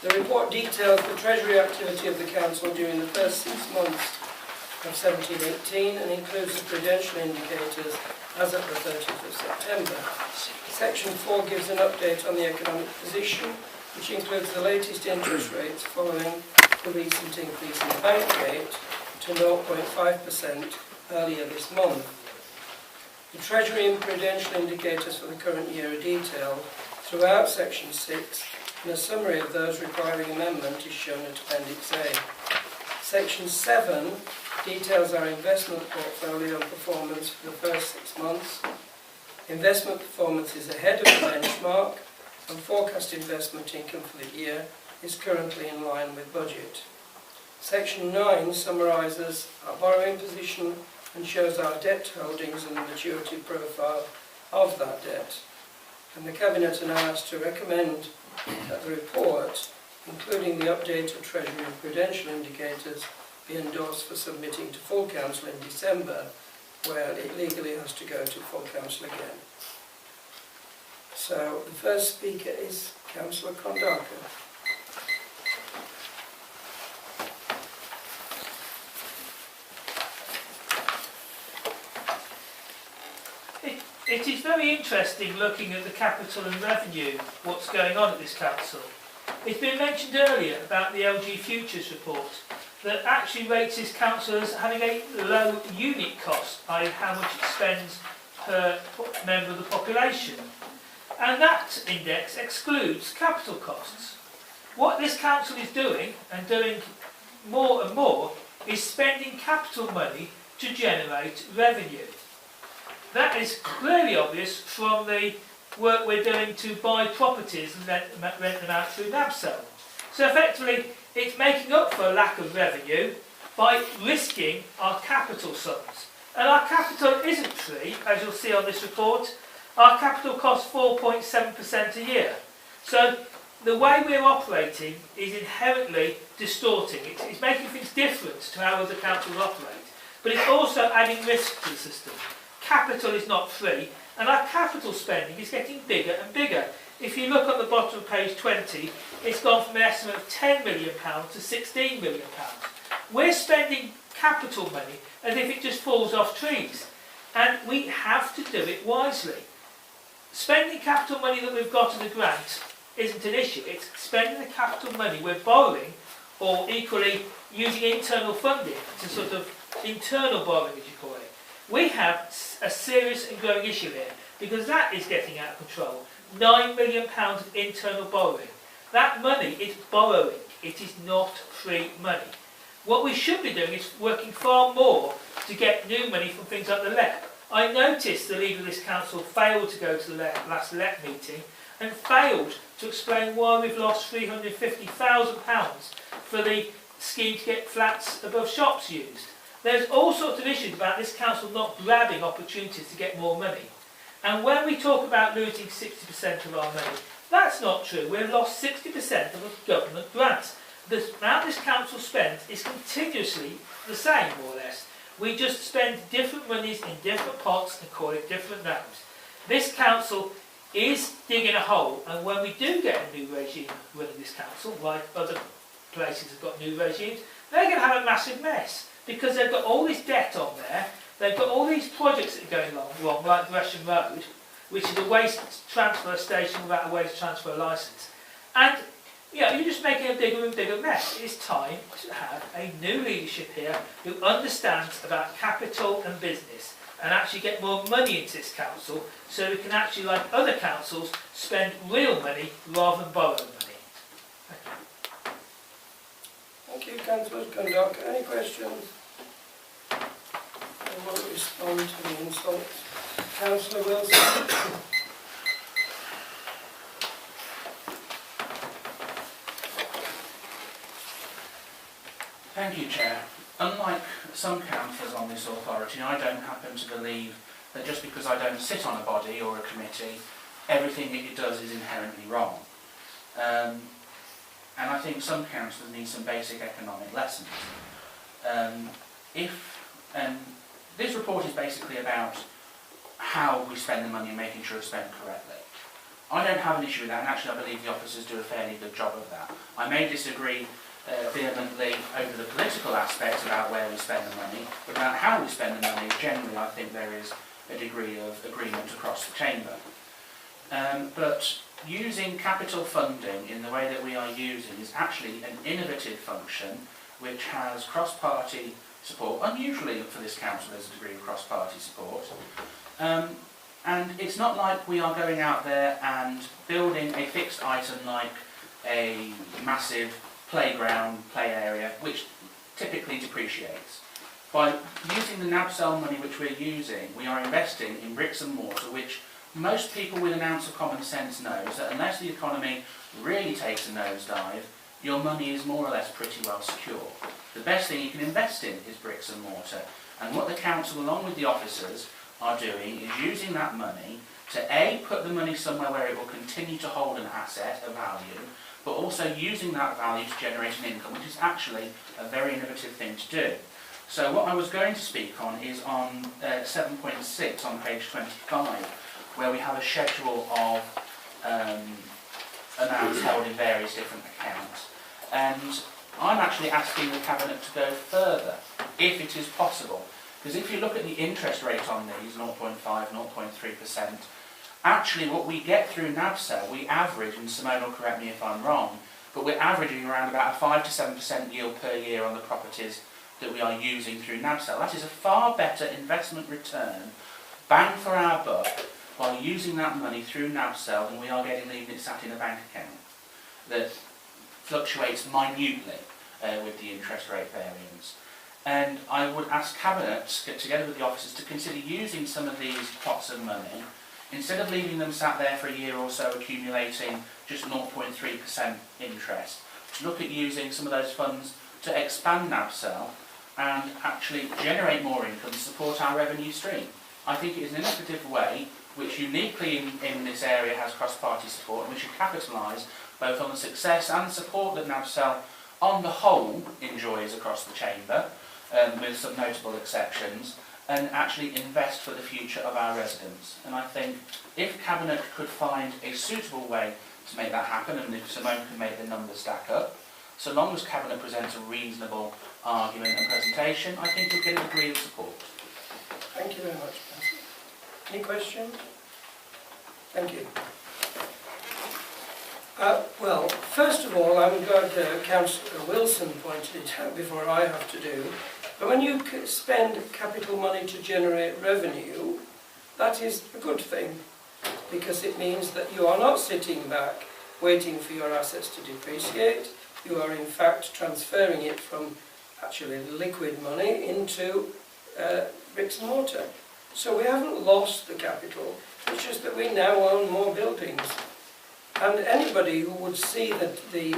The report details the Treasury activity of the Council during the first 6 months of 17-18 and includes the prudential indicators as at the 30th of September. Section 4 gives an update on the economic position, which includes the latest interest rates following the recent increase in the bank rate to 0.5% earlier this month. The Treasury and prudential indicators for the current year are detailed throughout Section 6, and a summary of those requiring amendment is shown at Appendix A. Section 7 details our investment portfolio performance for the first 6 months. Investment performance is ahead of the benchmark, and forecast investment income for the year is currently in line with budget. Section 9 summarises our borrowing position and shows our debt holdings and the maturity profile of that debt. And the Cabinet are now asked to recommend that the report, including the updated Treasury and prudential indicators, be endorsed for submitting to full Council in December, where it legally has to go to full Council again. So the first speaker is Councillor Kondaka. It is very interesting looking at the capital and revenue, what's going on at this council. It's been mentioned earlier about the LG Futures report that actually rates this council as having a low unit cost, i.e. how much it spends per member of the population. And that index excludes capital costs. What this council is doing, and doing more and more, is spending capital money to generate revenue. That is clearly obvious from the work we're doing to buy properties and rent them out through NABSO. So effectively, it's making up for a lack of revenue by risking our capital sums. And our capital isn't free, as you'll see on this report. Our capital costs 4.7% a year. So the way we're operating is inherently distorting. It's making things different to how other councils operate. But it's also adding risk to the system. Capital is not free, and our capital spending is getting bigger and bigger. If you look at the bottom of page 20, it's gone from an estimate of £10 million to £16 million. We're spending capital money as if it just falls off trees, and we have to do it wisely. Spending capital money that we've got in a grant isn't an issue. It's spending the capital money we're borrowing, or equally using internal funding to sort of internal borrowing, as you call it. We have a serious and growing issue here, because that is getting out of control. £9 million of internal borrowing. That money is borrowing. It is not free money. What we should be doing is working far more to get new money from things like the LEP. I noticed the leader of this council failed to go to the last LEP meeting and failed to explain why we've lost £350,000 for the scheme to get flats above shops used. There's all sorts of issues about this council not grabbing opportunities to get more money. And when we talk about losing 60% of our money, that's not true. We've lost 60% of the government grants. The amount this council spends is continuously the same, more or less. We just spend different monies in different pots and call it different names. This council is digging a hole, and when we do get a new regime running this council, like other places have got new regimes, they're going to have a massive mess. Because they've got all this debt on there, they've got all these projects that are going wrong, like Gresham Road, which is a waste transfer station without a waste transfer licence. And you're just making a bigger and bigger mess. It's time to have a new leadership here who understands about capital and business and actually get more money into this council so we can actually, like other councils, spend real money rather than borrow money. Thank you, Councillor Kondaka. Any questions? I won't respond to the insults. Councillor Wilson. Thank you, Chair. Unlike some councillors on this authority, I don't happen to believe that just because I don't sit on a body or a committee, everything that it does is inherently wrong. And I think some councillors need some basic economic lessons. This report is basically about how we spend the money and making sure it's spent correctly. I don't have an issue with that, and actually I believe the officers do a fairly good job of that. I may disagree vehemently over the political aspects about where we spend the money, but about how we spend the money, generally I think there is a degree of agreement across the chamber. But using capital funding in the way that we are using is actually an innovative function which has cross-party support. Unusually for this council there's a degree of cross-party support. And it's not like we are going out there and building a fixed item like a massive playground, play area, which typically depreciates. By using the NABSEL money which we're using, we are investing in bricks and mortar, which most people with an ounce of common sense knows that unless the economy really takes a nosedive, your money is more or less pretty well secure. The best thing you can invest in is bricks and mortar. And what the council, along with the officers, are doing is using that money to A, put the money somewhere where it will continue to hold an asset, a value, but also using that value to generate an income, which is actually a very innovative thing to do. So what I was going to speak on is on 7.6 on page 25, where we have a schedule of amounts held in various different accounts. And I'm actually asking the Cabinet to go further, if it is possible. Because if you look at the interest rate on these, 0.5, 0.3%, actually what we get through NABSEL, we average, and Simone will correct me if I'm wrong, but we're averaging around about a 5 to 7% yield per year on the properties that we are using through NABSEL. That is a far better investment return, bang for our buck, by using that money through NABSEL than we are getting leaving it sat in a bank account that fluctuates minutely with the interest rate variance. And I would ask Cabinet to get together with the officers to consider using some of these pots of money, instead of leaving them sat there for a year or so accumulating just 0.3% interest, to look at using some of those funds to expand NABSEL and actually generate more income to support our revenue stream. I think it is an innovative way which uniquely in this area has cross-party support, and we should capitalise both on the success and support that NABSEL on the whole enjoys across the chamber, with some notable exceptions, and actually invest for the future of our residents. And I think if Cabinet could find a suitable way to make that happen, and if Simone can make the numbers stack up, so long as Cabinet presents a reasonable argument and presentation, I think we'll get a degree of support. Thank you very much, Councillor. Any questions? Thank you. Well, first of all, I'm glad Councillor Wilson pointed it out before I have to do. But when you spend capital money to generate revenue, that is a good thing, because it means that you are not sitting back waiting for your assets to depreciate. You are in fact transferring it from actually liquid money into bricks and mortar. So we haven't lost the capital, it's just that we now own more buildings. And anybody who would see that the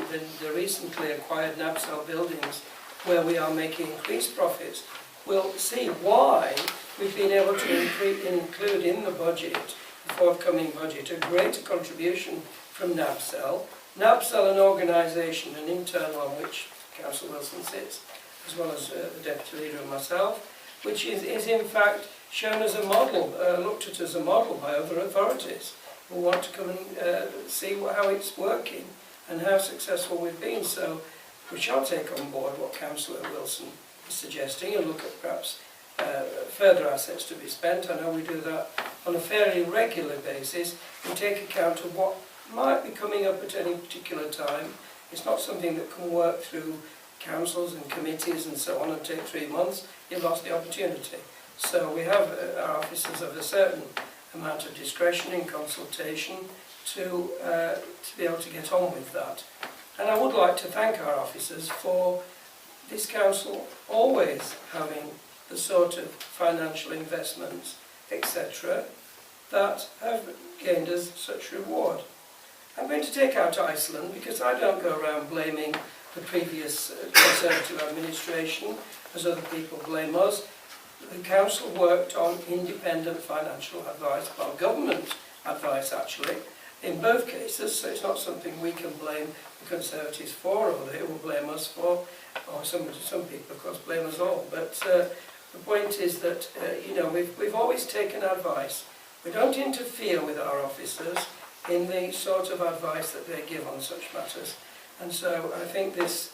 recently acquired NABSEL buildings, where we are making increased profits, will see why we've been able to include in the budget, the forthcoming budget, a greater contribution from NABSEL. NABSEL, an organisation, an internal on which Councillor Wilson sits, as well as the Deputy Leader and myself, which is in fact shown as a model, looked at as a model by other authorities who want to come and see how it's working and how successful we've been. So we shall take on board what Councillor Wilson is suggesting and look at perhaps further assets to be spent. I know we do that on a fairly regular basis. We take account of what might be coming up at any particular time. It's not something that can work through councils and committees and so on and take 3 months. You've lost the opportunity. So we have our officers of a certain amount of discretion in consultation to be able to get on with that. And I would like to thank our officers for this council always having the sort of financial investments, etc., that have gained us such reward. I'm going to take out Iceland because I don't go around blaming the previous Conservative administration as other people blame us. The council worked on independent financial advice, well, government advice actually, in both cases, so it's not something we can blame the Conservatives for, or they will blame us for, or some people of course blame us all. But the point is that you know, we've always taken advice. We don't interfere with our officers in the sort of advice that they give on such matters. And so I think this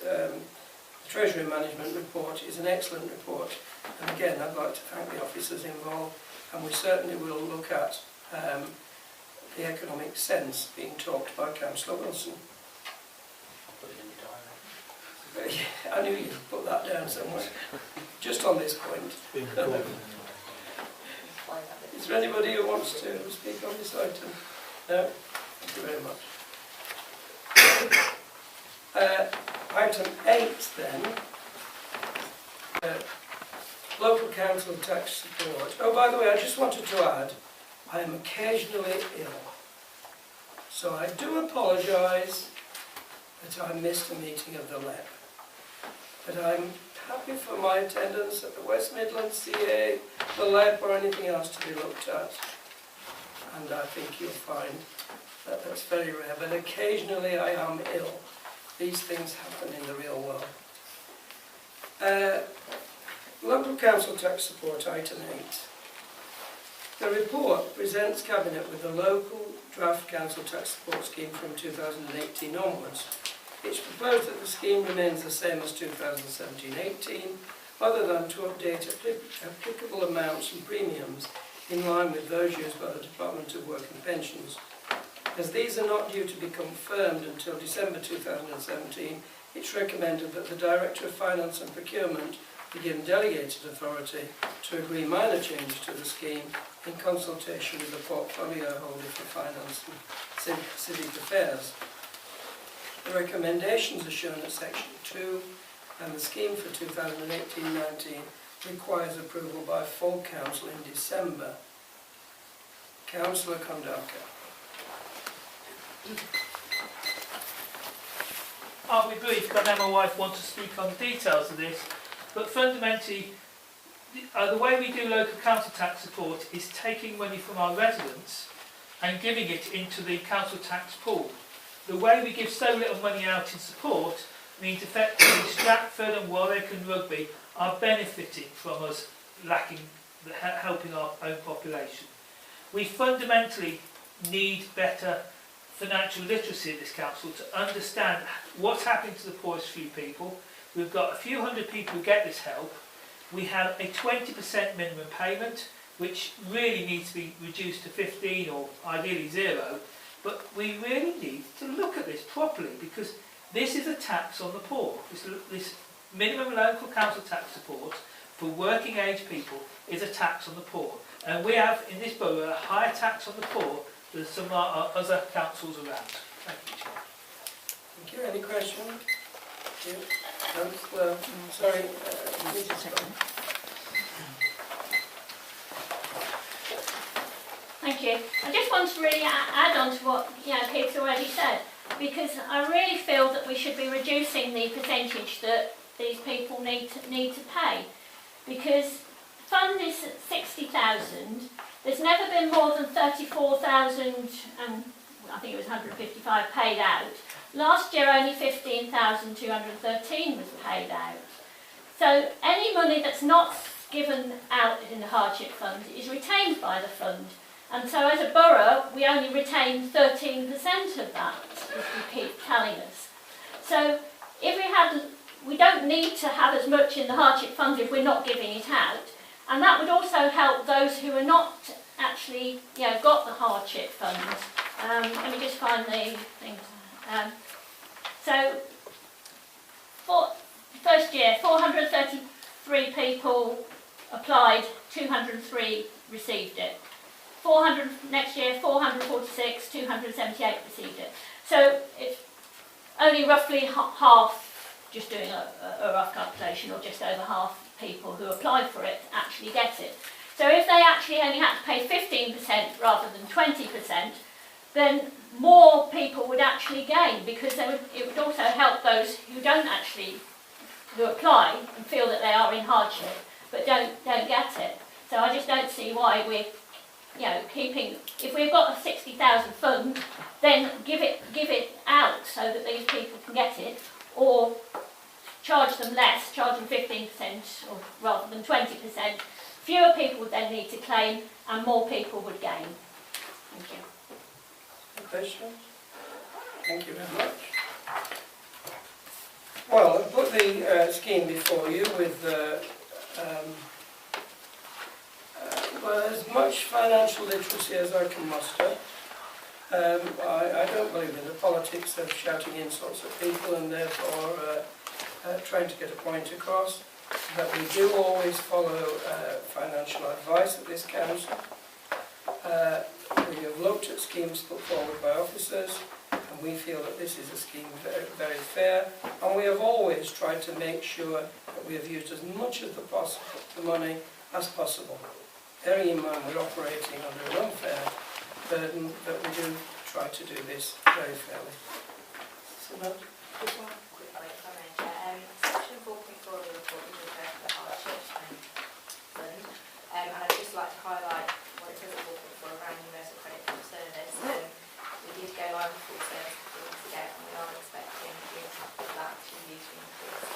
Treasury Management report is an excellent report. And again, I'd like to thank the officers involved, and we certainly will look at the economic sense being talked by Councillor Wilson. Put it in your diary. I knew you'd put that down somewhere, just on this point. Is there anybody who wants to speak on this item? No? Thank you very much. Item 8 then. Local council tax support. Oh, by the way, I just wanted to add, I am occasionally ill. So I do apologise that I missed a meeting of the LEP. But I'm happy for my attendance at the West Midlands CA, the LEP, or anything else to be looked at. And I think you'll find that that's very rare. But occasionally I am ill. These things happen in the real world. Local council tax support, item 8. The report presents Cabinet with the local draft council tax support scheme from 2018 onwards. It's proposed that the scheme remains the same as 2017-18, other than to update applicable amounts and premiums in line with those used by the Department of Work and Pensions. As these are not due to be confirmed until December 2017, it's recommended that the Director of Finance and Procurement be given delegated authority to agree minor changes to the scheme in consultation with the portfolio holder for finance and civic affairs. The recommendations are shown at section 2, and the scheme for 2018-19 requires approval by full council in December. Councillor Kondaka. I'll be brief, because I know my wife wants to speak on the details of this, but fundamentally, the way we do local council tax support is taking money from our residents and giving it into the council tax pool. The way we give so little money out in support means effectively Stratford and Warwick and Rugby are benefiting from us helping our own population. We fundamentally need better financial literacy at this council to understand what's happening to the poorest few people. We've got a few hundred people who get this help. We have a 20% minimum payment, which really needs to be reduced to 15 or ideally 0. But we really need to look at this properly, because this is a tax on the poor. This minimum local council tax support for working age people is a tax on the poor. And we have in this borough a higher tax on the poor than some of our other councils around. Thank you, Chair. Thank you. Any questions? Yeah. Councillor, sorry. Thank you. I just want to really add on to what Pete's already said, because I really feel that we should be reducing the percentage that these people need to pay, because the fund is 60,000. There's never been more than 34,000, and I think it was 155 paid out. Last year only 15,213 was paid out. So any money that's not given out in the hardship fund is retained by the fund. And so as a borough, we only retain 13% of that, as we keep telling us. So if we don't need to have as much in the hardship fund if we're not giving it out. And that would also help those who are not actually, got the hardship fund. Let me just find the things. So, first year, 433 people applied, 203 received it. 400 next year, 446, 278 received it. So it's only roughly half, just doing a rough calculation, or just over half people who apply for it actually get it. So if they actually only had to pay 15% rather than 20%, then more people would actually gain, because it would also help those who apply and feel that they are in hardship but don't get it. So I just don't see why we're keeping, if we've got a 60,000 fund, then give it out so that these people can get it, or charge them less, charge them 15% or rather than 20%. Fewer people would then need to claim and more people would gain. Thank you. Questions? Thank you very much. Well, I've put the scheme before you with well, as much financial literacy as I can muster. I don't believe in the politics of shouting insults at people and therefore trying to get a point across. But we do always follow financial advice at this council. We have looked at schemes put forward by officers, and we feel that this is a scheme very, very fair. And we have always tried to make sure that we have used as much of the money as possible. Bearing in mind we're operating under an unfair burden, but we do try to do this very fairly. So that, Quick point, if I may, Chair. Section 4.4 of the report is referred to the hardship fund. And I'd just like to highlight what it says at 4.4 around universal credit for the service. We did go live with full service a few weeks ago, and we are expecting the impact of that to be used to increase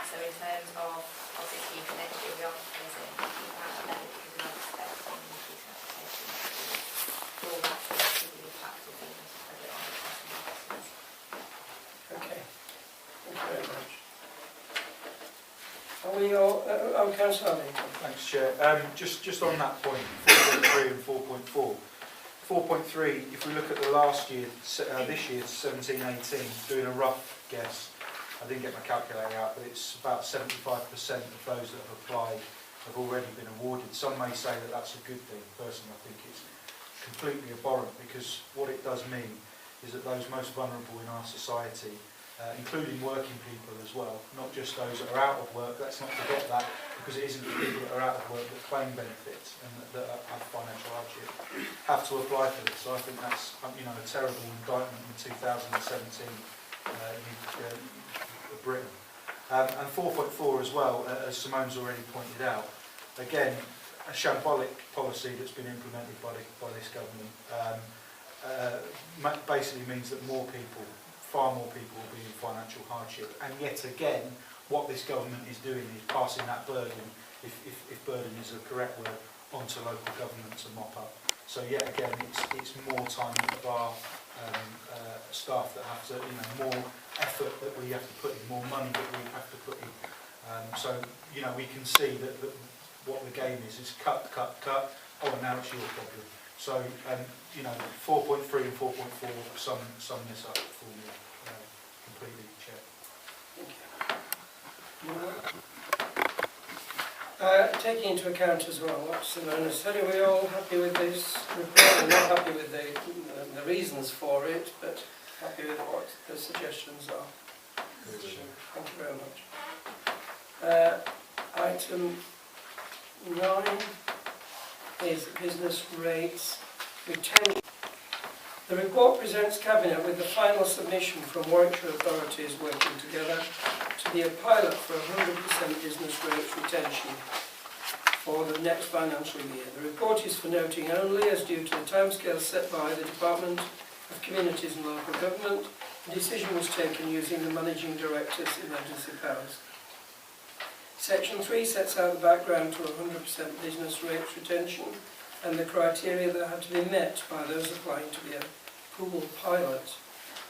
so in terms of this scheme for next year, we are proposing to keep that level because we are expecting an increase in applications for all that to be impacted on the credit on the customer customers. okay. Thank you very much. Are we all... Councillor Arlington. Thanks, Chair. Just on that point, 4.3 and 4.4. 4.3, if we look at the last year, this year, 17-18, doing a rough guess, I didn't get my calculator out, but it's about 75% of those that have applied have already been awarded. Some may say that that's a good thing. Personally, I think it's completely abhorrent, because what it does mean is that those most vulnerable in our society, including working people as well, not just those that are out of work, let's not forget that, because it isn't the people that are out of work that claim benefits and that have financial hardship, have to apply for this. So I think that's a terrible indictment in 2017 Britain. And 4.4 as well, as Simone's already pointed out, again, a shambolic policy that's been implemented by this government basically means that far more people will be in financial hardship. And yet again, what this government is doing is passing that burden, if burden is the correct word, onto local government to mop up. So yet again, it's more time of our staff that have to, more effort that we have to put in, more money that we have to put in. So we can see that what the game is cut. Oh, and now it's your problem. So 4.3 and 4.4 sum this up for me completely, Chair. Thank you. Taking into account as well what Simone said, are we all happy with this report? We're not happy with the reasons for it, but happy with what the suggestions are. Good. Thank you very much. Item 9 is business rates retention. The report presents Cabinet with the final submission from Warwickshire authorities working together to be a pilot for 100% business rates retention for the next financial year. The report is for noting only, as due to the timescale set by the Department of Communities and Local Government, the decision was taken using the Managing Director's emergency powers. Section 3 sets out the background to 100% business rates retention and the criteria that had to be met by those applying to be a pool pilot.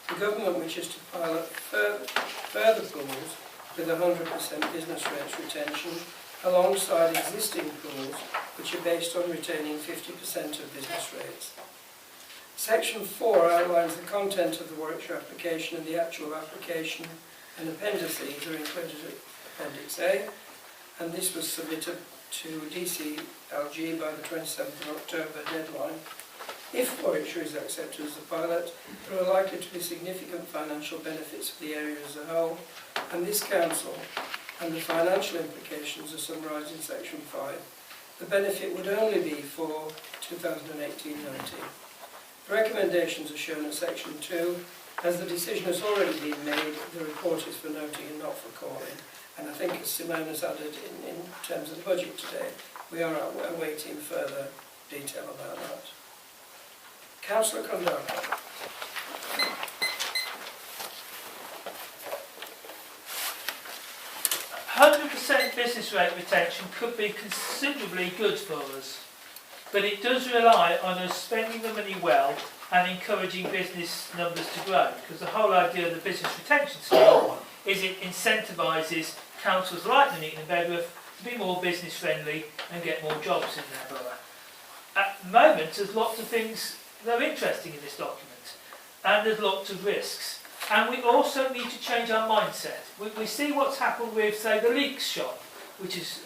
The government wishes to pilot further pools with 100% business rates retention alongside existing pools which are based on retaining 50% of business rates. Section 4 outlines the content of the Warwickshire application, and the actual application and appendices are included at Appendix A, and this was submitted to DCLG by the 27th of October deadline. If Warwickshire is accepted as a pilot, there are likely to be significant financial benefits for the area as a whole, and this council and the financial implications are summarised in Section 5. The benefit would only be for 2018-19. The recommendations are shown in Section 2. As the decision has already been made, the report is for noting and not for calling. And I think, as Simone has added in terms of the budget today, we are awaiting further detail about that. Councillor Condon. 100% business rate retention could be considerably good for us. but it does rely on us spending the money well and encouraging business numbers to grow, because the whole idea of the business retention scheme is it incentivises councils like Nuneaton and Bedworth to be more business friendly and get more jobs in their borough. At the moment, there's lots of things that are interesting in this document, and there's lots of risks. And we also need to change our mindset. We see what's happened with, say, the Leeks shop, which is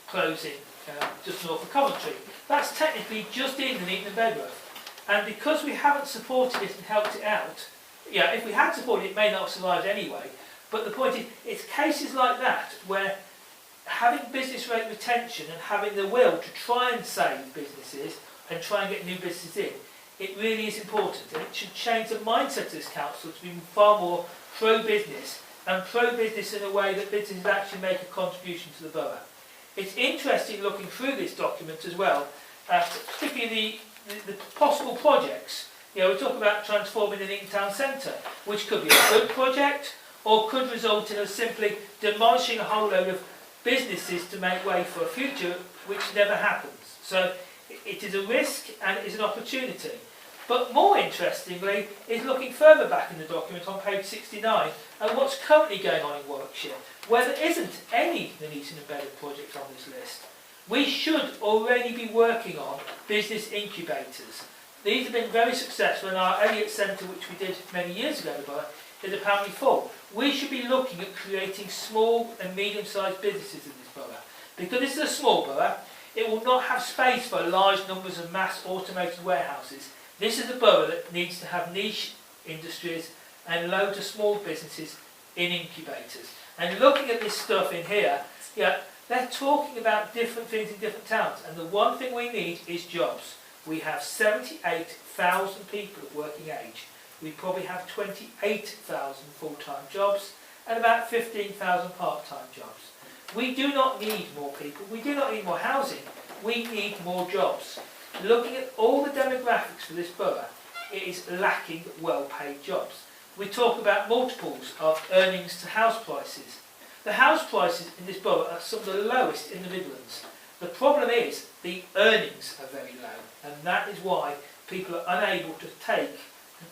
closing just north of Coventry. That's technically just in Nuneaton and Bedworth. And because we haven't supported it and helped it out, yeah, if we had supported it, it may not have survived anyway. But the point is, it's cases like that where having business rate retention and having the will to try and save businesses and try and get new businesses in, it really is important. And it should change the mindset of this council to be far more pro-business, and pro-business in a way that businesses actually make a contribution to the borough. It's interesting looking through this document as well, particularly the possible projects. You know, we talk about transforming the Nuneaton town centre, which could be a good project, or could result in us simply demolishing a whole load of businesses to make way for a future which never happens. So it is a risk and it is an opportunity. But more interestingly is looking further back in the document on page 69 at what's currently going on in Warwickshire, where there isn't any Nuneaton and Bedworth projects on this list. We should already be working on business incubators. These have been very successful, and our Elliott Centre, which we did many years ago in the borough, is apparently full. We should be looking at creating small and medium-sized businesses in this borough. Because this is a small borough, it will not have space for large numbers of mass automated warehouses. This is a borough that needs to have niche industries and loads of small businesses in incubators. And looking at this stuff in here, yeah, they're talking about different things in different towns. And the one thing we need is jobs. We have 78,000 people of working age. We probably have 28,000 full-time jobs and about 15,000 part-time jobs. We do not need more people. We do not need more housing. We need more jobs. Looking at all the demographics for this borough, it is lacking well-paid jobs. We talk about multiples of earnings to house prices. The house prices in this borough are some of the lowest in the Midlands. The problem is the earnings are very low, and that is why people are unable to take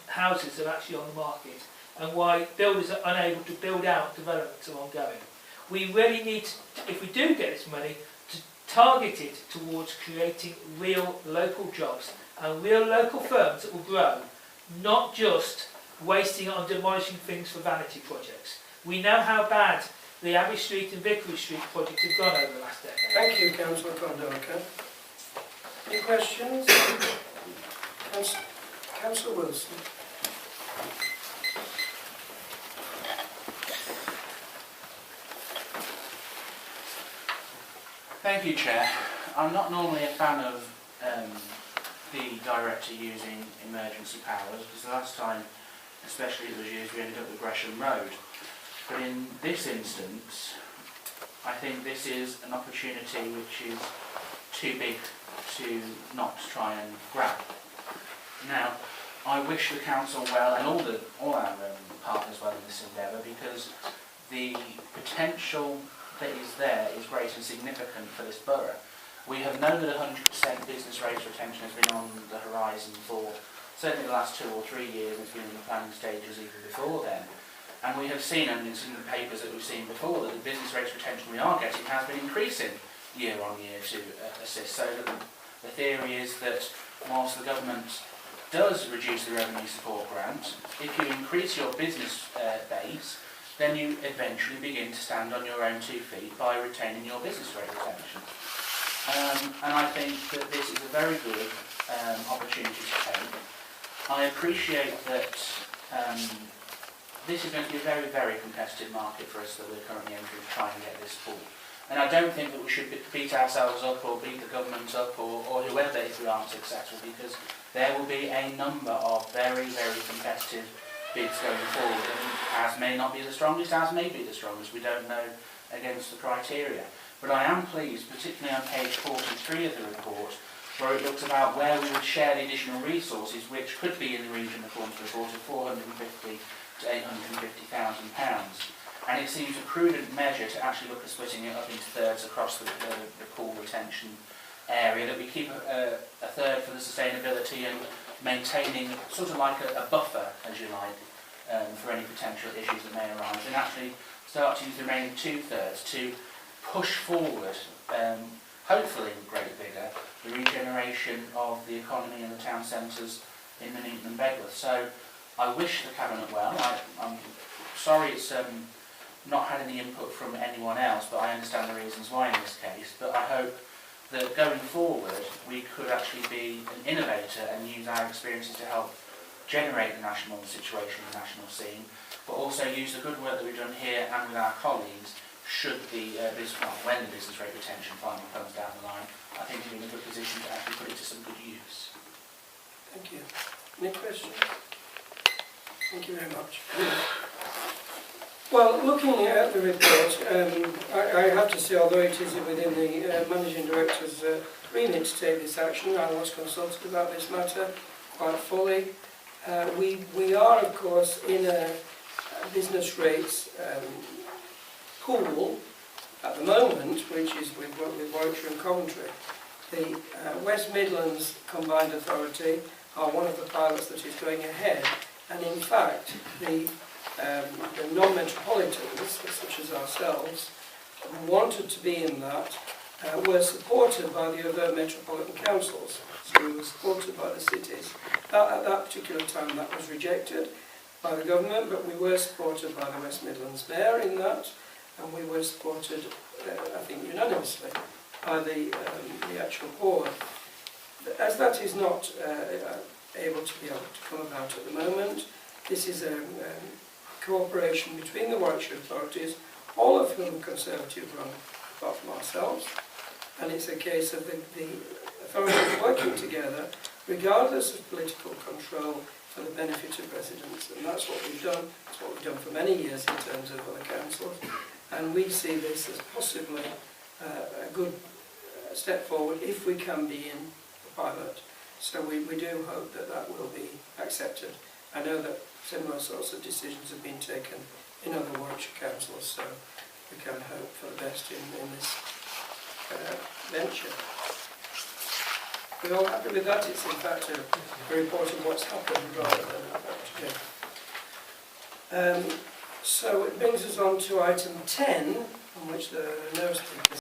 houses that are actually on the market, and why builders are unable to build out developments that are ongoing. We really need, if we do get this money, to target it towards creating real local jobs and real local firms that will grow, not just wasting it on demolishing things for vanity projects. We know how bad the Abbey Street and Vickery Street projects have gone over the last decade. Thank you, Councillor Condoleezza. Any questions? Councillor Wilson. Thank you, Chair. I'm not normally a fan of the director using emergency powers, because the last time, especially it was used, we ended up with Gresham Road. But in this instance, I think this is an opportunity which is too big to not try and grab. Now, I wish the council well and all our partners well in this endeavour, because the potential that is there is great and significant for this borough. We have known that 100% business rates retention has been on the horizon for certainly the last 2 or 3 years. It's been in the planning stages even before then. And we have seen, and it's in the papers that we've seen before, that the business rates retention we are getting has been increasing year on year to assist. So the theory is that whilst the government does reduce the revenue support grant, if you increase your business base, then you eventually begin to stand on your own 2 feet by retaining your business rate retention. And I think that this is a very good opportunity to take. I appreciate that this is going to be a very, very competitive market for us that we're currently entering to try and get this full. And I don't think that we should beat ourselves up or beat the government up or whoever if we aren't successful, because there will be a number of very, very competitive bids going forward, and ours may not be the strongest, ours may be the strongest, we don't know against the criteria. But I am pleased, particularly on page 43 of the report, where it looks about where we would share the additional resources, which could be in the region, according to the report, of £450,000 to £850,000. And it seems a prudent measure to actually look at splitting it up into thirds across the pool retention area, that we keep a third for the sustainability and maintaining sort of like a buffer, as you like, for any potential issues that may arise, and actually start to use the remaining 2/3 to push forward, hopefully with great vigour, the regeneration of the economy and the town centres in Nuneaton and Bedworth. So I wish the Cabinet well. I'm sorry it's not had any input from anyone else, but I understand the reasons why in this case. But I hope that going forward we could actually be an innovator and use our experiences to help generate the national situation, the national scene, but also use the good work that we've done here and with our colleagues should the when the business rate retention finally comes down the line. I think we're in a good position to actually put it to some good use. Thank you. Any questions? Thank you very much. Well, looking at the report, I have to say, although it is within the Managing Director's remit to take this action, I was consulted about this matter quite fully. We are, of course, in a business rates pool at the moment, which is with Warwickshire and Coventry. The West Midlands Combined Authority are one of the pilots that is going ahead, and in fact the non-metropolitans, such as ourselves, who wanted to be in that, were supported by the other metropolitan councils. So we were supported by the cities. At that particular time that was rejected by the government, but we were supported by the West Midlands Mayor in that, and we were supported, I think, unanimously by the actual board. As that is not able to come about at the moment, this is a cooperation between the Warwickshire authorities, all of whom are Conservative run, apart from ourselves, and it's a case of the authorities working together, regardless of political control, for the benefit of residents, and that's what we've done. It's what we've done for many years in terms of other councils, and we see this as possibly a good step forward if we can be in the pilot. So we do hope that that will be accepted. I know that similar sorts of decisions have been taken in other Warwickshire councils, so we can hope for the best in this venture. We're all happy with that. It's in fact a report of what's happened rather than what to do. So it brings us on to item 10, on which there are no speakers